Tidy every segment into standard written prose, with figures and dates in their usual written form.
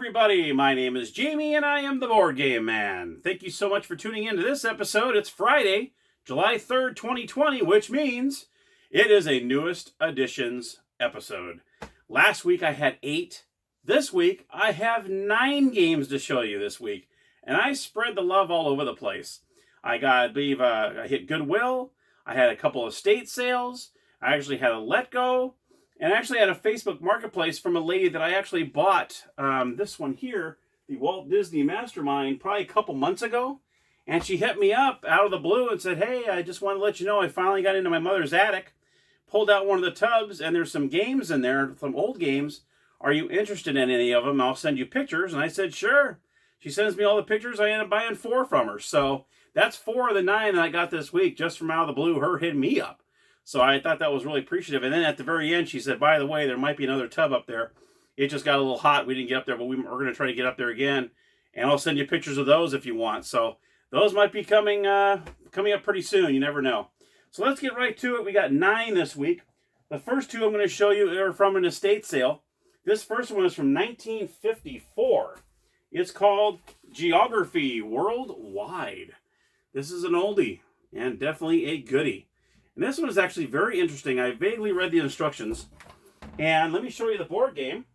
everybody, my name is Jamie and I am the Board Game Man. Thank you so much for tuning in to this episode. It's Friday, July 3rd, 2020, which means it is a newest editions episode. Last week I had 8. This week I have 9 games to show you this week, and I spread the love all over the place. I hit Goodwill, I had a couple of estate sales, I actually had a Let Go, and I actually had a Facebook Marketplace from a lady that I actually bought this one here, the Walt Disney Mastermind, probably a couple months ago. And she hit me up out of the blue and said, hey, I just want to let you know I finally got into my mother's attic, pulled out one of the tubs, and there's some games in there, some old games. Are you interested in any of them? I'll send you pictures. And I said, sure. She sends me all the pictures. I end up buying 4 from her. So that's 4 of the 9 that I got this week just from out of the blue, her hitting me up. So I thought that was really appreciative. And then at the very end, she said, by the way, there might be another tub up there. It just got a little hot. We didn't get up there, but we're going to try to get up there again. And I'll send you pictures of those if you want. So those might be coming up pretty soon. You never know. So let's get right to it. We got 9 this week. The first 2 I'm going to show you are from an estate sale. This first one is from 1954. It's called Geography Worldwide. This is an oldie and definitely a goodie. And this one is actually very interesting. I vaguely read the instructions. And let me show you the board game.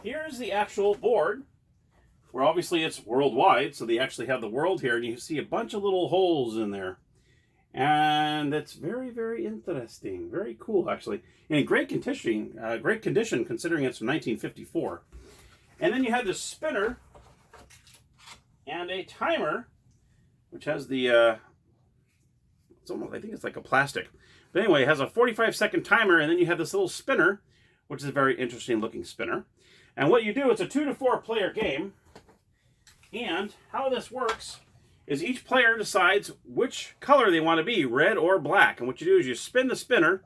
Here's the actual board, where obviously it's worldwide, so they actually have the world here, and you see a bunch of little holes in there. And it's very, very interesting. Very cool, actually. And in great condition considering it's from 1954. And then you have this spinner and a timer, which has the... I think it's like a plastic. But anyway, it has a 45-second timer, and then you have this little spinner, which is a very interesting looking spinner. And what you do, it's a 2 to 4 player game. And how this works is each player decides which color they want to be, red or black. And what you do is you spin the spinner.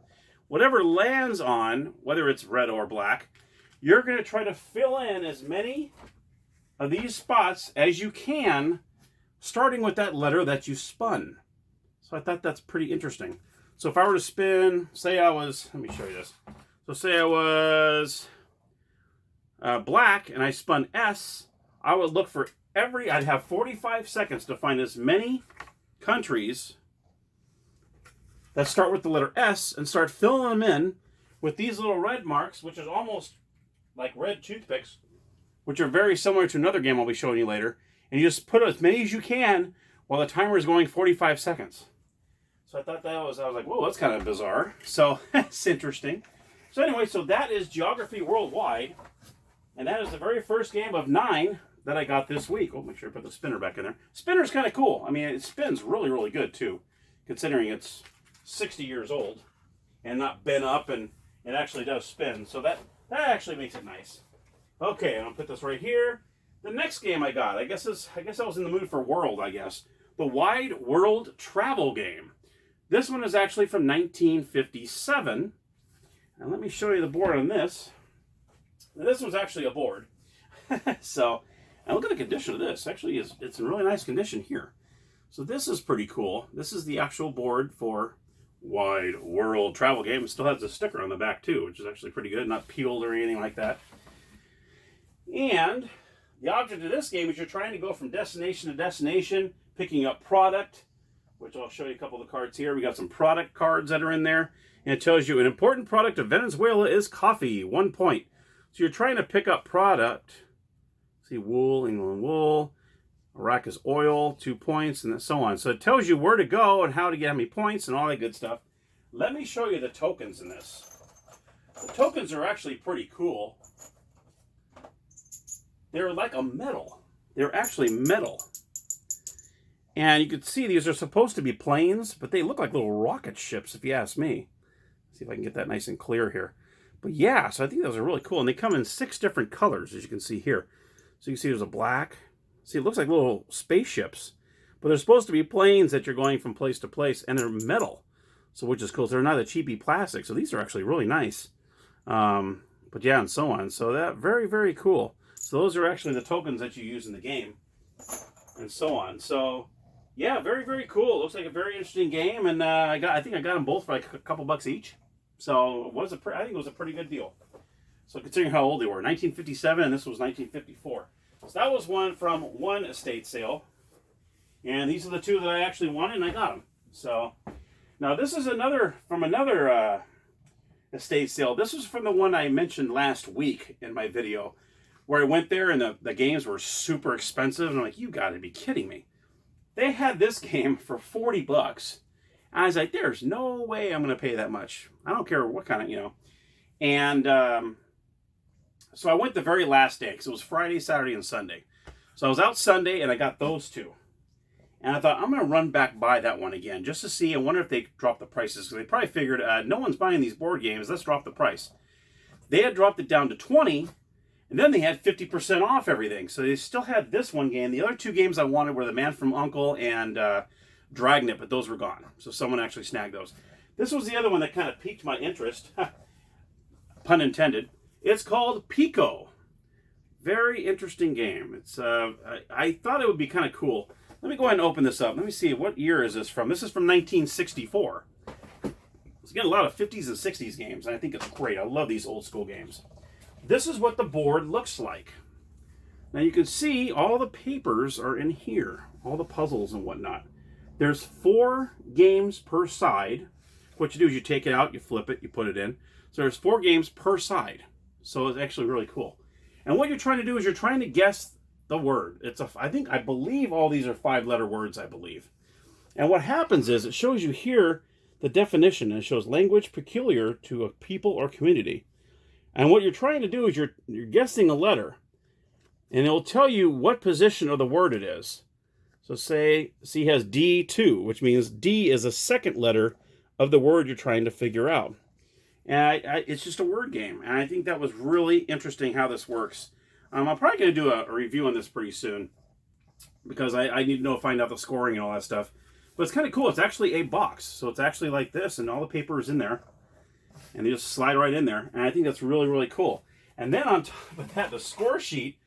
Whatever lands on, whether it's red or black, you're going to try to fill in as many of these spots as you can, starting with that letter that you spun. So I thought that's pretty interesting. So if I were to spin, say I was, let me show you this. So say I was black and I spun S, I would look for I'd have 45 seconds to find as many countries that start with the letter S and start filling them in with these little red marks, which is almost like red toothpicks, which are very similar to another game I'll be showing you later. And you just put as many as you can while the timer is going 45 seconds. So I thought I was like, whoa, that's kind of bizarre. So that's interesting. So anyway, so that is Geography Worldwide. And that is the very first game of 9 that I got this week. Oh, make sure I put the spinner back in there. Spinner's kind of cool. I mean, it spins really, really good too, considering it's 60 years old and not bent up, and it actually does spin. So that actually makes it nice. Okay, I'm gonna put this right here. The next game I got, I guess I was in the mood for World, I guess. The Wide World Travel Game. This one is actually from 1957. And let me show you the board on this. Now, this one's actually a board. So, and look at the condition of this. Actually, it's in really nice condition here. So this is pretty cool. This is the actual board for Wide World Travel Game. It still has a sticker on the back too, which is actually pretty good. Not peeled or anything like that. And the object of this game is you're trying to go from destination to destination, picking up product, which I'll show you a couple of the cards here. We got some product cards that are in there. And it tells you an important product of Venezuela is coffee, 1 point. So you're trying to pick up product. See, wool, England wool. Iraq is oil, 2 points, and so on. So it tells you where to go and how to get how many points and all that good stuff. Let me show you the tokens in this. The tokens are actually pretty cool. They're like a metal. They're actually metal. And you can see these are supposed to be planes, but they look like little rocket ships, if you ask me. Let's see if I can get that nice and clear here. But yeah, so I think those are really cool. And they come in 6 different colors, as you can see here. So you can see there's a black. See, it looks like little spaceships. But they're supposed to be planes that you're going from place to place, and they're metal. So which is cool. So they're not a cheapy plastic. So these are actually really nice. But yeah, and so on. So that, very, very cool. So those are actually the tokens that you use in the game. And so on. So yeah, very, very cool. Looks like a very interesting game, and I think I got them both for like a couple bucks each. So it was I think it was a pretty good deal. So considering how old they were, 1957, and this was 1954. So that was one from one estate sale. And these are the two that I actually wanted, and I got them. So now this is another from another estate sale. This was from the one I mentioned last week in my video, where I went there and the games were super expensive. And I'm like, you got to be kidding me. They had this game for 40 bucks. And I was like, there's no way I'm going to pay that much. I don't care what kind of, you know. And so I went the very last day, because it was Friday, Saturday, and Sunday. So I was out Sunday, and I got those two. And I thought, I'm going to run back by that one again, just to see. I wonder if they dropped the prices. Because they probably figured, no one's buying these board games. Let's drop the price. They had dropped it down to 20, and then they had 50% off everything. So they still had this one game. The other two games I wanted were The Man from U.N.C.L.E. and Dragnet, but those were gone. So someone actually snagged those. This was the other one that kind of piqued my interest. Pun intended. It's called Pico. Very interesting game. It's I thought it would be kind of cool. Let me go ahead and open this up. Let me see, what year is this from? This is from 1964. It's getting a lot of 50s and 60s games, and I think it's great. I love these old school games. This is what the board looks like. Now you can see all the papers are in here, all the puzzles and whatnot. There's 4 games per side. What you do is you take it out, you flip it, you put it in. So there's 4 games per side. So it's actually really cool. And what you're trying to do is you're trying to guess the word. I believe all these are 5-letter words, I believe. And what happens is it shows you here the definition, and it shows language peculiar to a people or community. And what you're trying to do is you're guessing a letter, and it will tell you what position of the word it is. So say C has D2, which means D is the second letter of the word you're trying to figure out. And it's just a word game, and I think that was really interesting how this works. I'm probably going to do a review on this pretty soon, because I need to find out the scoring and all that stuff. But it's kind of cool. It's actually a box, so it's actually like this, and all the paper is in there, and they just slide right in there, and I think that's really, really cool. And then on top of that, the score sheet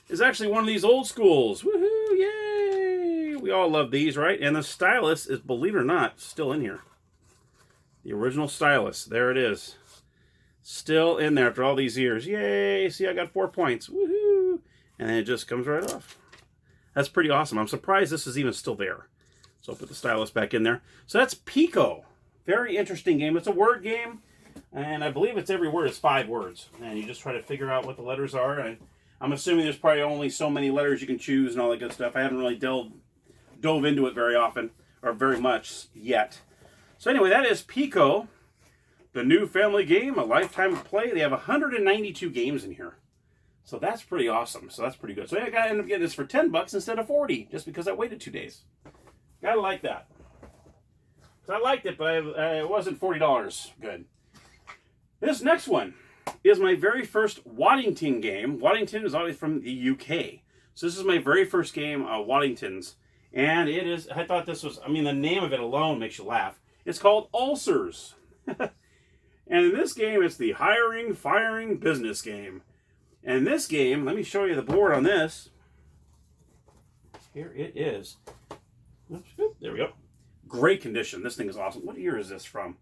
is actually one of these old schools. Woohoo! Yay! We all love these, right? And the stylus is, believe it or not, still in here. The original stylus. There it is. Still in there after all these years. Yay! See, I got 4 points. Woohoo! And then it just comes right off. That's pretty awesome. I'm surprised this is even still there. So I'll put the stylus back in there. So that's Pico. Very interesting game. It's a word game. And I believe it's every word is 5 words. And you just try to figure out what the letters are. And I'm assuming there's probably only so many letters you can choose and all that good stuff. I haven't really dove into it very often, or very much yet. So anyway, that is Pico, the new family game, a lifetime of play. They have 192 games in here. So that's pretty awesome. So that's pretty good. So I got to end up getting this for 10 bucks instead of 40, just because I waited 2 days. Gotta like that. So I liked it, but it wasn't $40 good. This next one is my very first Waddington game. Waddington is always from the UK. So this is my very first game, Waddingtons. And it is, I thought this was, I mean, the name of it alone makes you laugh. It's called Ulcers. And in this game, it's the hiring, firing business game. And in this game, let me show you the board on this. Here it is. Oops, there we go. Great condition. This thing is awesome. What year is this from?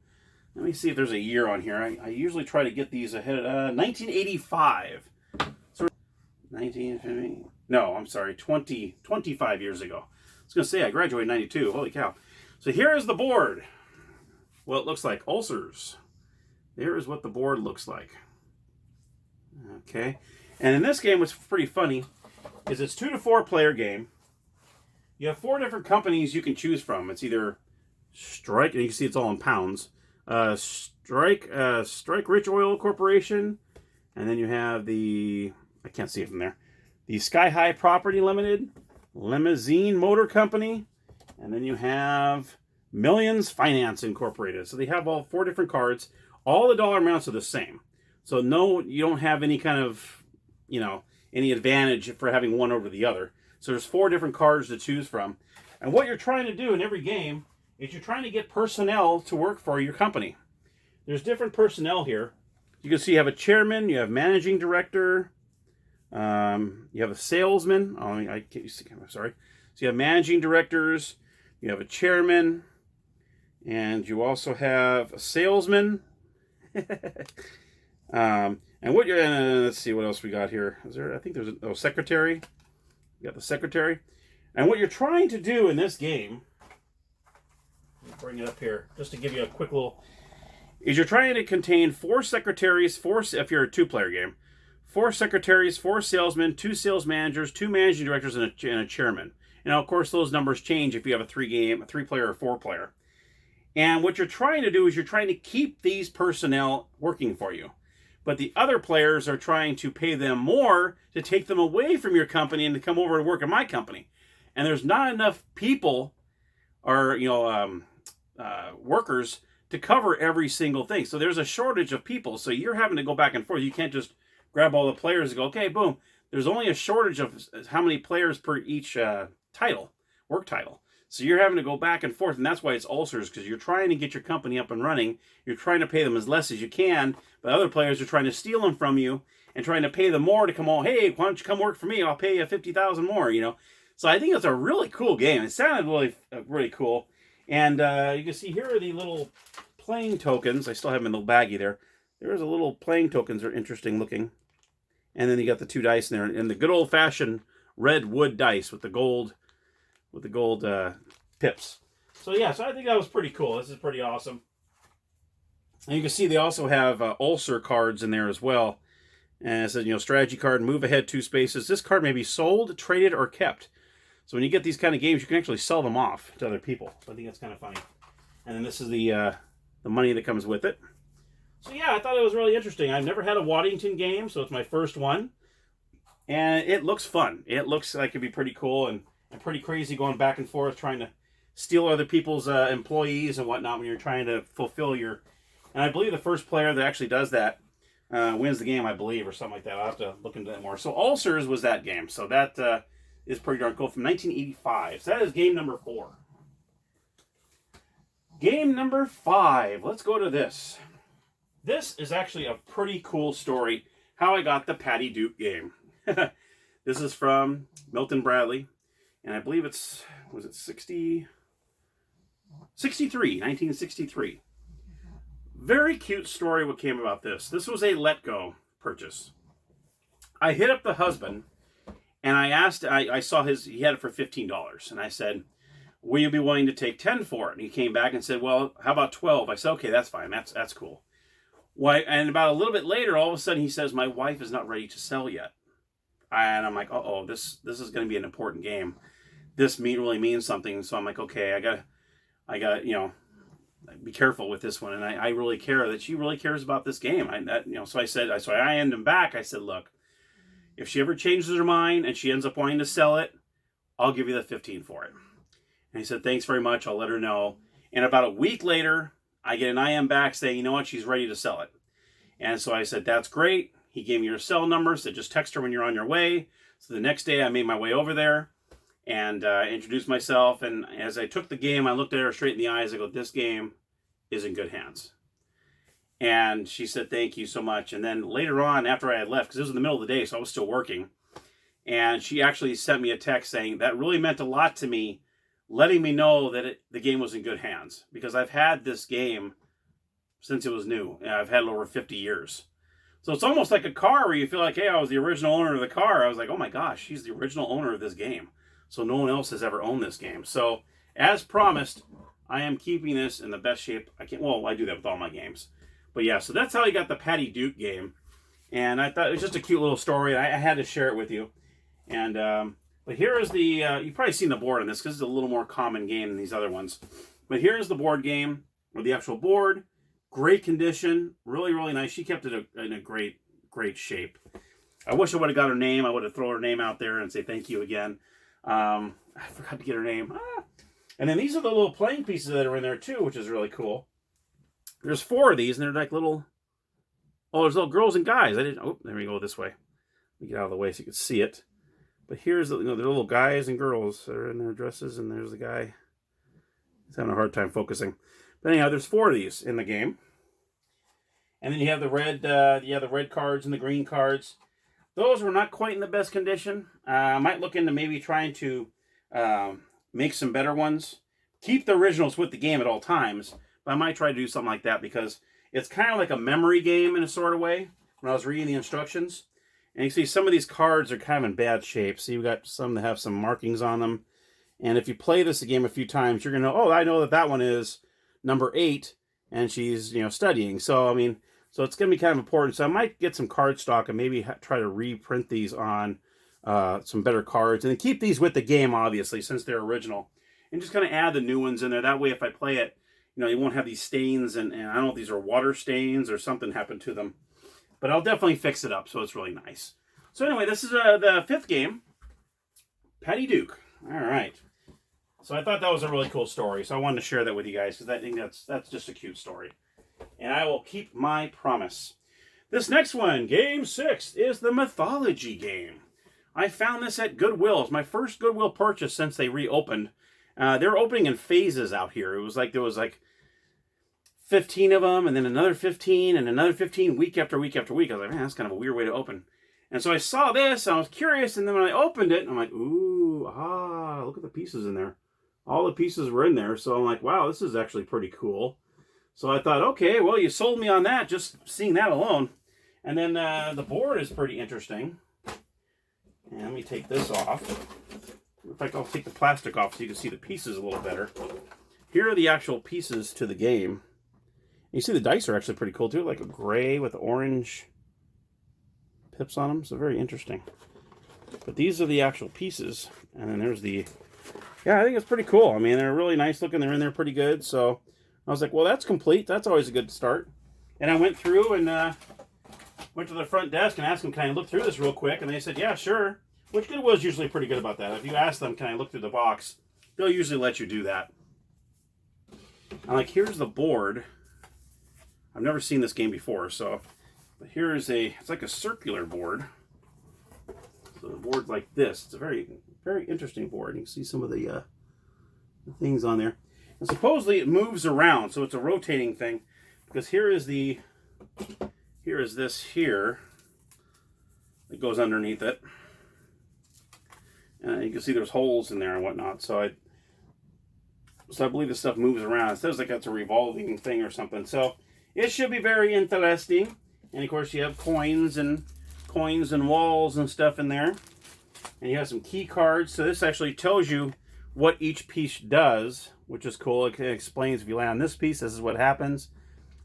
Let me see if there's a year on here. I usually try to get these ahead. 1985. So 1950. No, I'm sorry. 25 years ago. I was going to say I graduated in 92. Holy cow. So here is the board. Well, it looks like Ulcers. There is what the board looks like. Okay. And in this game, what's pretty funny is it's 2 to 4 player game. You have 4 different companies you can choose from. It's either Strike, and you can see it's all in pounds. Strike Rich Oil Corporation, and then you have the, I can't see it from there, the Sky High Property Limited, Limousine Motor Company, and then you have Millions Finance Incorporated. So they have all 4 different cards. All the dollar amounts are the same. So no, you don't have any kind of, any advantage for having one over the other. So there's 4 different cards to choose from. And what you're trying to do in every game is you're trying to get personnel to work for your company. There's different personnel here. You can see you have a chairman, you have managing director, you have a salesman. Oh, I can't use the camera, sorry. So you have managing directors, you have a chairman, and you also have a salesman. And And what you're, let's see what else we got here. Is there, I think there's a secretary. You got the secretary. And what you're trying to do in this game, let me bring it up here, just to give you a quick little, is you're trying to contain 4 secretaries, if you're a 2-player game, 4 secretaries, 4 salesmen, 2 sales managers, 2 managing directors, and a chairman. And now, of course, those numbers change if you have a 3-player or 4-player. And what you're trying to do is you're trying to keep these personnel working for you. But the other players are trying to pay them more to take them away from your company and to come over and work at my company. And there's not enough people or, workers to cover every single thing. So there's a shortage of people. So you're having to go back and forth. You can't just grab all the players and go, okay, boom. There's only a shortage of how many players per each work title. So you're having to go back and forth, and that's why it's ulcers, because you're trying to get your company up and running. You're trying to pay them as less as you can, but other players are trying to steal them from you and trying to pay them more to come on, hey, why don't you come work for me? I'll pay you $50,000 more, So I think it's a really cool game. It sounded really, really cool. And you can see here are the little playing tokens. I still have them in the baggie there. There's a little playing tokens that are interesting looking. And then you got the 2 dice in there, and the good old-fashioned red wood dice with the gold pips. So yeah, so I think that was pretty cool. This is pretty awesome. And you can see they also have ulcer cards in there as well. And it says, strategy card, move ahead 2 spaces. This card may be sold, traded, or kept. So when you get these kind of games, you can actually sell them off to other people. So I think that's kind of funny. And then this is the money that comes with it. So yeah, I thought it was really interesting. I've never had a Waddington game, so it's my first one. And it looks fun. It looks like it'd be pretty cool and pretty crazy going back and forth trying to steal other people's employees and whatnot when you're trying to fulfill your... And I believe the first player that actually does that wins the game, I believe, or something like that. I'll have to look into that more. So Ulcers was that game. So that is pretty darn cool from 1985. So that is game number 4. Game number 5. Let's go to this. This is actually a pretty cool story, how I got the Patty Duke game. This is from Milton Bradley. And I believe it's, was it 1963. Very cute story what came about this. This was a Let Go purchase. I hit up the husband, and I asked, I saw he had it for $15. And I said, will you be willing to take 10 for it? And he came back and said, well, how about 12? I said, okay, that's fine. That's cool. Why? And about a little bit later, all of a sudden he says, my wife is not ready to sell yet. And I'm like, uh-oh, this is going to be an important game. This really means something. So I'm like, okay, I got be careful with this one. And I really care that she really cares about this game. So I ended him back. I said, look, if she ever changes her mind and she ends up wanting to sell it, I'll give you the 15 for it. And he said, thanks very much. I'll let her know. And about a week later, I get an IM back saying, you know what, she's ready to sell it. And so I said, that's great. He gave me her cell number, said just text her when you're on your way. So the next day I made my way over there and introduced myself. And as I took the game, I looked at her straight in the eyes. I go, this game is in good hands. And she said, thank you so much. And then later on, after I had left, because it was in the middle of the day, so I was still working, and she actually sent me a text saying that really meant a lot to me, letting me know that the game was in good hands. Because I've had this game since it was new. I've had it over 50 years. So it's almost like a car where you feel like, hey, I was the original owner of the car. I was like, oh my gosh, she's the original owner of this game. So no one else has ever owned this game. So as promised, I am keeping this in the best shape I can. Well, I do that with all my games. But yeah, so that's how I got the Patty Duke game. And I thought it was just a cute little story. I had to share it with you. And but here is the, you've probably seen the board on this because it's a little more common game than these other ones. But here's the board game, or the actual board. Great condition, really, really nice. She kept it in a great, great shape. I wish I would have got her name. I would have thrown her name out there and say thank you again. I forgot to get her name. And then these are the little playing pieces that are in there too, which is really cool. There's 4 of these, and they're like little... Oh, there's little girls and guys. Oh, there we go this way. Let me get out of the way so you can see it. But here's the, they're little guys and girls that are in their dresses, and there's the guy. He's having a hard time focusing. But anyhow, there's 4 of these in the game. And then you have the red cards and the green cards. Those were not quite in the best condition. I might look into maybe trying to make some better ones. Keep the originals with the game at all times. But I might try to do something like that because it's kind of like a memory game in a sort of way. when I was reading the instructions. And you see some of these cards are kind of in bad shape. So you've got some that have some markings on them. And if you play this game a few times, you're going to know, oh, I know that one is number 8, and she's, studying. So, I mean, so it's going to be kind of important. So I might get some card stock and maybe try to reprint these on some better cards. And then keep these with the game, obviously, since they're original. And just kind of add the new ones in there. That way, if I play it, you won't have these stains. And I don't know if these are water stains or something happened to them. But I'll definitely fix it up, so it's really nice. So anyway, this is the 5th game, Patty Duke. All right. So I thought that was a really cool story, so I wanted to share that with you guys, because I think that's just a cute story. And I will keep my promise. This next one, Game 6, is the Mythology Game. I found this at Goodwill. It's my first Goodwill purchase since they reopened. They're opening in phases out here. It was like there was like 15 of them, and then another 15, and another 15 week after week after week. I was like, man, that's kind of a weird way to open. And so I saw this, and I was curious, and then when I opened it, I'm like, ooh, look at the pieces in there. All the pieces were in there, so I'm like, wow, this is actually pretty cool. So I thought, okay, well, you sold me on that, just seeing that alone. And then the board is pretty interesting. And let me take this off. In fact, I'll take the plastic off so you can see the pieces a little better. Here are the actual pieces to the game. You see the dice are actually pretty cool too, like a gray with orange pips on them, so very interesting. But these are the actual pieces, and then there's the... Yeah, I think it's pretty cool. I mean, they're really nice looking. They're in there pretty good. So I was like, well, that's complete. That's always a good start. And I went through and went to the front desk and asked them, can I look through this real quick? And they said, yeah, sure. Which Goodwill's usually pretty good about that. If you ask them, can I look through the box, they'll usually let you do that. I'm like, here's the board. I've never seen this game before, so but here is it's like a circular board. So the board's like this. It's a very, very interesting board. You can see some of the things on there. And supposedly it moves around, so it's a rotating thing. Because here is this here. It goes underneath it. And you can see there's holes in there and whatnot. So I believe this stuff moves around. It says like that's a revolving thing or something. So it should be very interesting. And of course you have coins and walls and stuff in there. And you have some key cards. So this actually tells you what each piece does, which is cool. It explains if you land on this piece, this is what happens.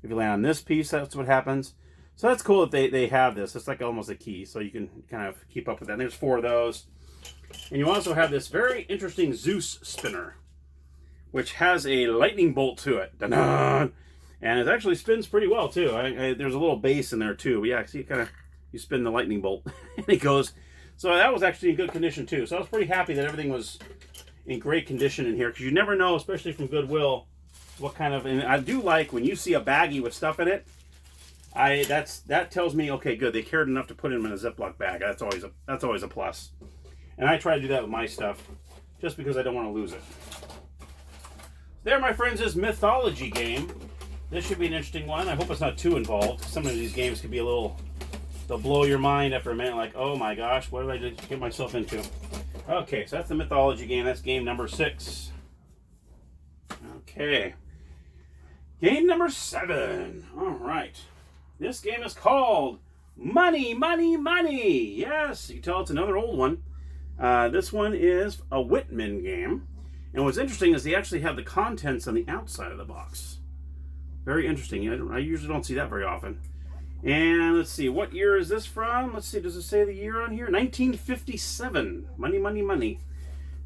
If you land on this piece, that's what happens. So that's cool that they have this. It's like almost a key, so you can kind of keep up with that. And there's 4 of those. And you also have this very interesting Zeus spinner, which has a lightning bolt to it. Dun-dun! And it actually spins pretty well, too. There's a little base in there, too. But yeah, see, you spin the lightning bolt, and it goes. So that was actually in good condition, too. So I was pretty happy that everything was in great condition in here, because you never know, especially from Goodwill, what kind of... And I do like when you see a baggie with stuff in it, that tells me, okay, good, they cared enough to put them in a Ziploc bag. That's always a plus. And I try to do that with my stuff, just because I don't want to lose it. There, my friends, is Mythology Game. This should be an interesting one. I hope it's not too involved. Some of these games can be they'll blow your mind after a minute, like, oh my gosh, what did I just get myself into? Okay, so that's the Mythology Game. That's game number 6. Okay. Game number 7. All right. This game is called Money, Money, Money. Yes, you can tell it's another old one. This one is a Whitman game. And what's interesting is they actually have the contents on the outside of the box. Very interesting. I usually don't see that very often. And let's see, what year is this from? Let's see, does it say the year on here? 1957. Money, Money, Money.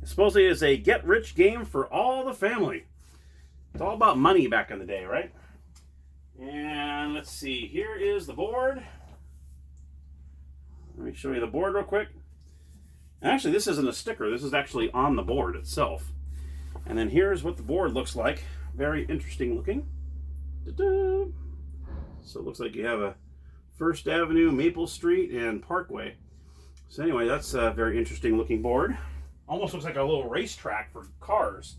Supposedly it's a get-rich game for all the family. It's all about money back in the day, right? And let's see, here is the board. Let me show you the board real quick. And actually, this isn't a sticker. This is actually on the board itself. And then here's what the board looks like. Very interesting looking. Ta-da! So it looks like you have a First Avenue, Maple Street, and Parkway. So anyway, that's a very interesting looking board. Almost looks like a little racetrack for cars.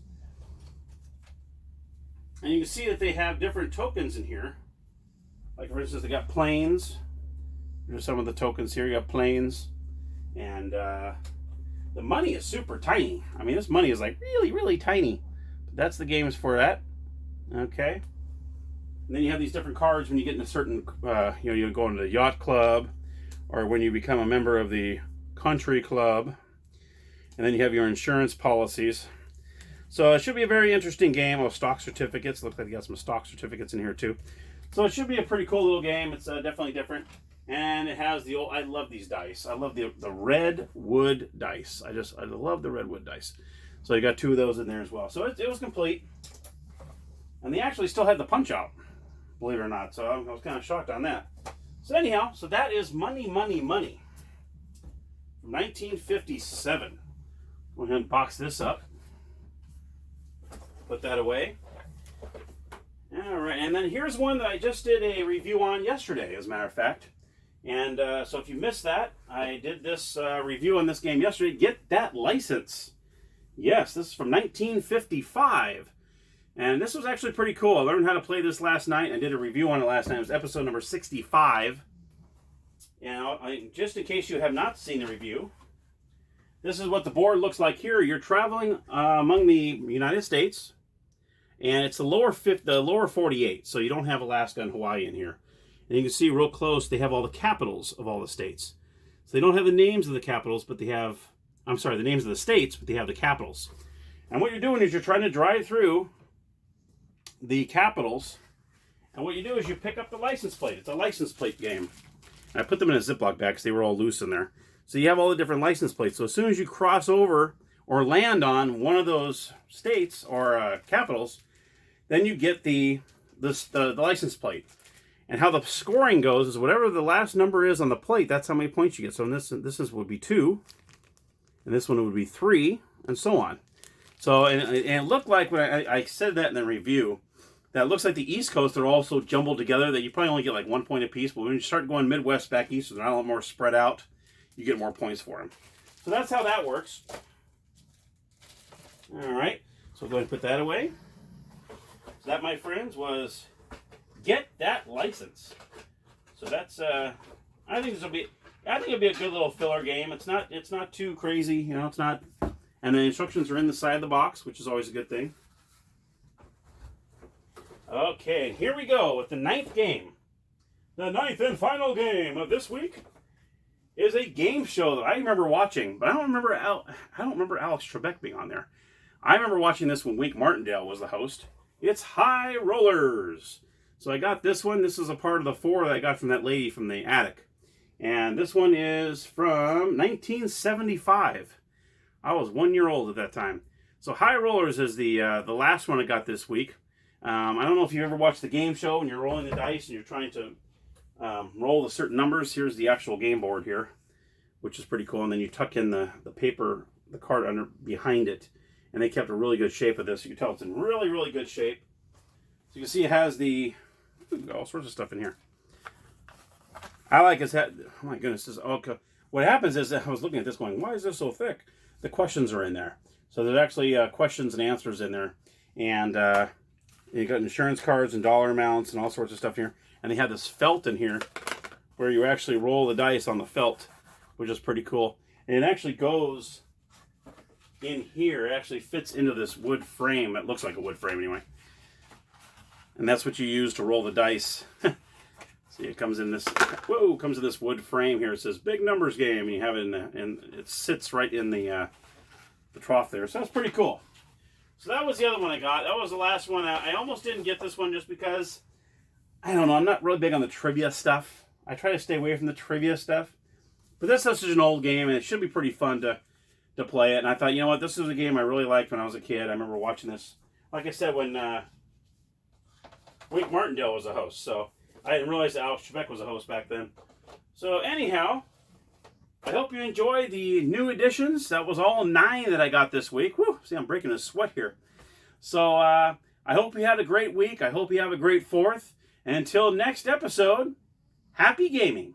And you can see that they have different tokens in here. Like, for instance, they got planes. There's some of the tokens here. You got planes. And the money is super tiny. I mean, this money is like really, really tiny. But that's the games for that. Okay. And then you have these different cards when you get into certain, you go into the yacht club, or when you become a member of the country club. And then you have your insurance policies. So it should be a very interesting game. Oh, stock certificates. Looks like you got some stock certificates in here too. So it should be a pretty cool little game. It's definitely different. And it has the old, I love these dice. I love the red wood dice. I love the red wood dice. So you got 2 of those in there as well. So it was complete. And they actually still had the punch out, believe it or not. So I was kind of shocked on that. So anyhow, so that is Money, Money, Money from 1957. Go ahead and box this up. Put that away. All right, and then here's one that I just did a review on yesterday, as a matter of fact. And so if you missed that, I did this review on this game yesterday. Get That License. Yes, this is from 1955. And this was actually pretty cool. I learned how to play this last night. I did a review on it last night. It was episode number 65. And just in case you have not seen the review, this is what the board looks like here. You're traveling among the United States. And it's the lower 48, so you don't have Alaska and Hawaii in here. And you can see real close, they have all the capitals of all the states. So they don't have the names of the capitals, but they have, the names of the states, but they have the capitals. And what you're doing is you're trying to drive through the capitals. And what you do is you pick up the license plate. It's a license plate game. And I put them in a Ziploc bag because they were all loose in there. So you have all the different license plates. So as soon as you cross over or land on one of those states or capitals, then you get the license plate. And how the scoring goes is whatever the last number is on the plate, that's how many points you get. So in this would be 2, and this one would be 3, and so on. So, and it looked like when I said that in the review, that it looks like the East Coast are also jumbled together, that you probably only get like 1 point apiece, but when you start going Midwest back East, so they're a lot more spread out, you get more points for them. So that's how that works. All right, so go ahead and put that away. So that, my friends, was Get That License. So that's I think it'll be a good little filler game. It's not too crazy, it's not. And the instructions are in the side of the box, which is always a good thing. Okay, here we go with the 9th game. The 9th and final game of this week is a game show that I remember watching, but I don't remember Alex Trebek being on there. I remember watching this when Wink Martindale was the host. It's High Rollers. So I got this one. This is a part of the 4 that I got from that lady from the attic. And this one is from 1975. I was 1 year old at that time. So High Rollers is the last one I got this week. I don't know if you ever watched the game show and you're rolling the dice and you're trying to roll the certain numbers. Here's the actual game board here, which is pretty cool. And then you tuck in the paper, the card under behind it. And they kept a really good shape of this. You can tell it's in really, really good shape. So you can see it has all sorts of stuff in here. I like its head. Oh my goodness. Okay. What happens is I was looking at this going, why is this so thick? The questions are in there. So there's actually questions and answers in there. And you got insurance cards and dollar amounts and all sorts of stuff here. And they have this felt in here where you actually roll the dice on the felt, which is pretty cool. And it actually goes in here. It actually fits into this wood frame. It looks like a wood frame anyway. And that's what you use to roll the dice. See, it comes in this, comes in this wood frame here. It says Big Numbers Game, and you have it and it sits right in the trough there. So that's pretty cool. So that was the other one I got. That was the last one. I almost didn't get this one just because, I don't know, I'm not really big on the trivia stuff. I try to stay away from the trivia stuff. But this is such an old game, and it should be pretty fun to play it. And I thought, you know what, this is a game I really liked when I was a kid. I remember watching this, like I said, when Wink Martindale was a host. So I didn't realize that Alex Trebek was a host back then. So anyhow, I hope you enjoy the new editions. That was all 9 that I got this week. Whew, see, I'm breaking a sweat here. So I hope you had a great week. I hope you have a great 4th. And until next episode, happy gaming.